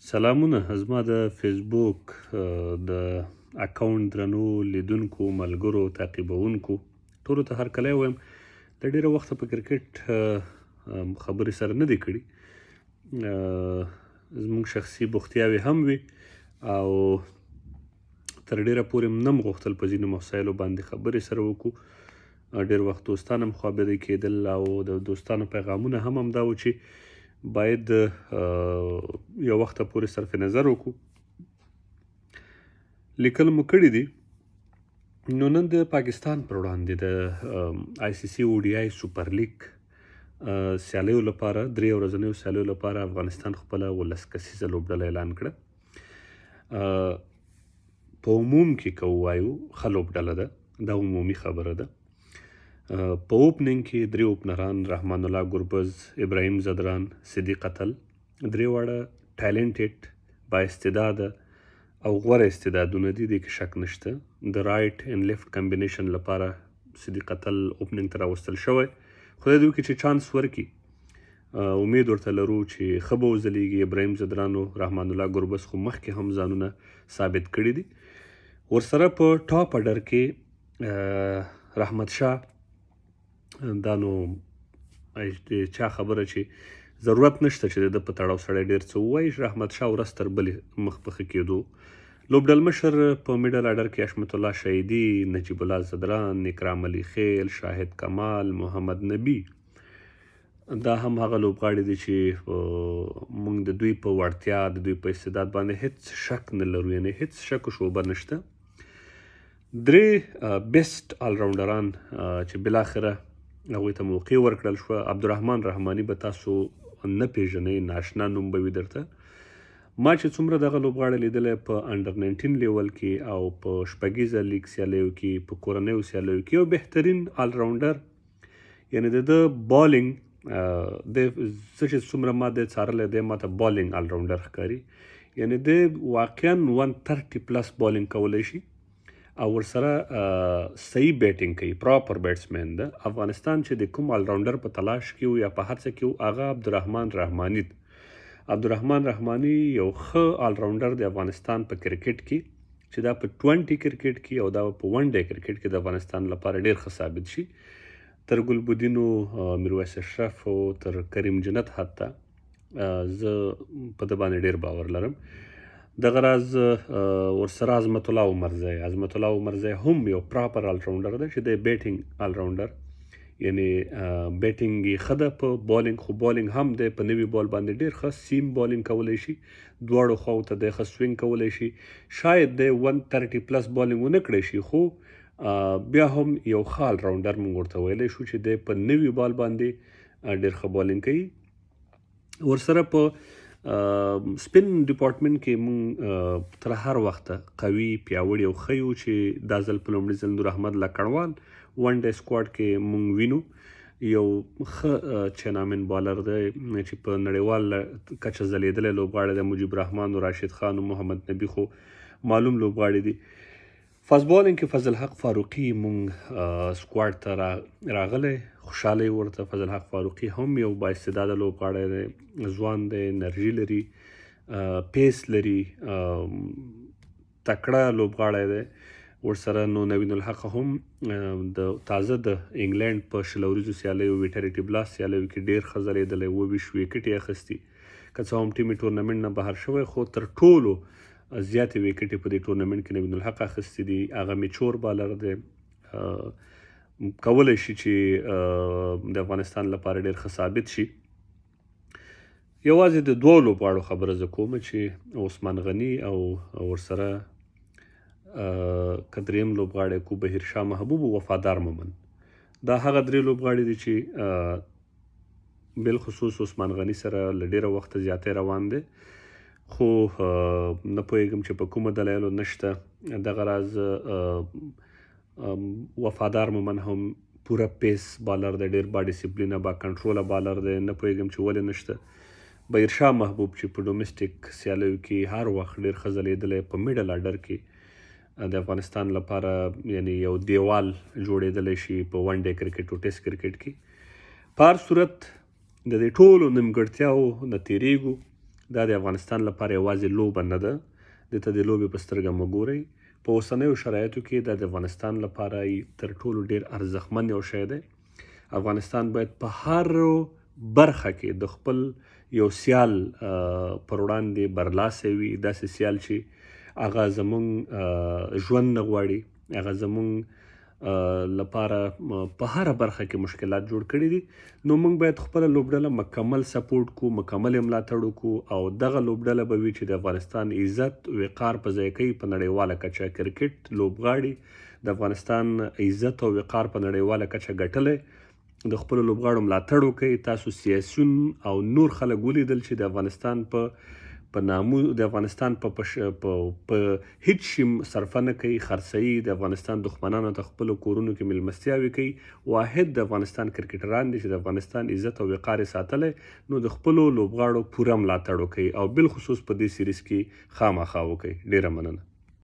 سلامونه. زما د فیسبوک د اکاونټ درنو لیدونکو، ملګرو، تعقیبونکو ټولو ته هرکلی وایم. له ډېره وخته په کرکټ خبرې سره نه دي کړي. زموږ شخصي بوختیاوې هم وي او تر ډېره پورې م نه م غوښتل په ځینو مسایلو باندې خبرې سره وکړو. ډېر وخت دوستان هم خوابدي کېدل او د دوستانو پیغامونه هم همدا و چې باید یو وخته پورې صرف نظر وکړو. لیکل مو کړي دي. نو نن د پاکستان پر وړاندې د آی سی سی او ډي آی سوپر لیګ سیالیو لپاره، درې ورځنیو سیالیو لپاره افغانستان خپله 11 کسیزه لوبډله اعلان کړه. په عموم کې که ووایو ښه لوبډله ده، دا عمومي خبره ده. په اوپننګ کې درې اوپنران رحمان الله ګربز، ابراهیم زدران، صدیق اتل، درې واړه ټیلنټډ، با استعداده او غوره استعدادونه دي، دې کې شک نشته. د رایټ اینډ لیفت کمبینیشن لپاره صدیق اتل اوپننګ ته راوستل شوی. خدای دې وکړي چې چانس ورکړي. امید ورته لرو چې ښه به وځلیږي. ابراهیم زدران او رحمان الله ګربز خو مخکې هم ځانونه ثابت کړي دي. ورسره په ټاپ اډر کې رحمت شاه، دا نو چا خبره چې ضرورت نشته چې د په تړاو سړی ډېر څه ووایي. رحمت شاه ورځ تر بلې مخ په ښه کېدو. لوبډل مشر په میډل اډر کې حشمت الله شهیدي، نجیب الله زدران، اکرام علي خیل، شاهد کمال، محمد نبی. دا هم هغه لوبغاړي دي چې موږ د دوی په وړتیا، د دوی په استعداد باندې هیڅ شک نه لرو، یعنې هیڅ شک و شوبه نشته. درې بیسټ آلراونډران چې بالاخره هغوی ته موقع ورکړل شوه. عبدالرحمن رحماني به تاسو نه پیژنئ، ناشنا نوم به وي درته. ما چې څومره دغه لوبغاړی لیدلی په انډر 19 لیول کې او په شپږیزه لیګ سیالیو کې، په کورنیو سیالیو کې یو بهترین آلراونډر، یعنې د بالینګ د څه چې څومره ما د څارلی دی، ما ته بالینګ آلراونډر ښکاري. یعنې د واقعا 130 پلس بالینګ کولی شي او ورسره صحیح بیټینګ کوي، پراپر بیټسمین ده. افغانستان چې د کوم آلراونډر په تلاش کې و یا په هر څه کې و، هغه عبدالرحمن رحماني ده. عبدالرحمن رحماني یو ښه آلراونډر د افغانستان په کرکټ کې، چې دا په 20 کرکټ کې او دا په ون ډے کرکټ کې د افغانستان لپاره ډېر ښه ثابت شي. تر ګلبدینو، میرویس اشرف او تر کریم جنت حتی زه په ده باندې ډېر باور لرم. دغه راز ورسره عظمت الله عمرزی. عظمت الله عمرزی هم یو پراپر آلراونډر ده چې د بیټینګ آلراونډر، یعنې بیټینګ یې ښه ده، په بالینګ خو بالینګ هم دی، په نوي بال باندې ډېر ښه سیم بالینګ کولی شي، دواړو خواو ته دی ښه سوینګ کولی شي. شاید دی 130 پلس بالینګ ونه کړی شي، خو بیا هم یو ښه آلراونډر موږ ورته ویلی شو چې دی په نوي بال باندې ډېر ښه بالینګ کوي. ورسره په سپین ډپارټمنټ کې مونږ تر هر وخته قوي، پیاوړي او ښه یو، چې دا ځل په لومړي ځل نور احمد لکړوال ون ډے سکواډ کې مونږ وینو. یو ښه چینامن بالر دی چې په نړیوال کچه ځلیدلی لوبغاړی دی. مجیب رحمان او راشد خان او محمد نبی خو معلوم لوبغاړي دي. فاست بالینګ کې فضل حق فاروقي مونږ سکواډ ته راغلی، خوشحاله ورته. فضل حق فاروقي هم یو با استعداده لوبغاړی دی، ځوان دی، انرژي لري، پیس لري، تکړه لوبغاړی دی. ورسره نو نوین الحق هم د تازه د انګلینډ په شلوریزو سیالیو، ویټریټي بلاس سیالیو کې ډېر ښه ځلیدلی، 22 ویکټ یې اخیستي. که څه هم ټیمي ټورنمنټ نه بهر شوی، خو تر ټولو زیاتې ویکټې په دې ټورنمنټ کې نوین الحق اخیستي دي. هغه میچور بالر دی، کولی شي چې د افغانستان لپاره ډېر ښه ثابت شي. یوازې د دوو لوبغاړو خبره زه کوم چې عثمان غني او ورسره که درېیم لوبغاړی کو بهیر شاه محبوب او وفادار مومن. دا هغه درې لوبغاړي دي چې بالخصوص عثمان غني سره له ډېره وخته زیاتی روان دی، خو نه پوهېږم چې په کومه دلایلو نشته. دغه راز وفادار مومن هم پوره پیس بالر دی، ډېر با ډسپلینه، با کنټروله بالر دی، نه پوهېږم چې ولې نشته. بهیر شاه محبوب چې په ډومسټک سیالیو کې هر وخت ډېر ښه ځلیدلی، په میډل اډر کې د افغانستان لپاره یعنې یو دیوال جوړېدلی شي په ون ډے کرکټ او ټیسټ کرکټ کې. په هر صورت د دې ټولو نیمګړتیاو نه تېرېږو دا د افغانستان لپاره یوازې لوبه نه ده، دې ته د لوبې په سترګه مه ګورئ. په اوسنیو شرایطو کې دا د افغانستان لپاره تر ټولو ډیر ارزښتمن یو شی دی. افغانستان باید په هر برخه کې د خپل یو سیال پر وړاندې برلاسی وي، داسې سیال چې هغه زمونږ ژوند نه غواړي، هغه زمونږ لپاره په هره برخه کې مشکلات جوړ کړي دي. نو موږ باید خپله لوبډله مکمل سپورټ کړو، مکمل یې ملاتړ وکړو او دغه لوبډله به وي چې د افغانستان عزت وقار په ځای کوي په نړیواله کچه. کرکټ لوبغاړي د افغانستان عزت او وقار په نړیواله کچه ګټلی. د خپلو لوبغاړو ملاتړ وکړئ. تاسو سیاسیون او نور خلک ولیدل چې د افغانستان په نامو د افغانستان په هیڅ شي صرفه نه کوي، خرڅوي، د افغانستان دښمنانو ته خپلو کورونو کې میلمستیاوې کوي. واحد د افغانستان کرکټران دي چې د افغانستان عزت او وقار یې ساتلی. نو د خپلو لوبغاړو پوره ملاتړ وکړئ او بالخصوص په دې سیریز کې خامخا وکړئ. ډیره مننه.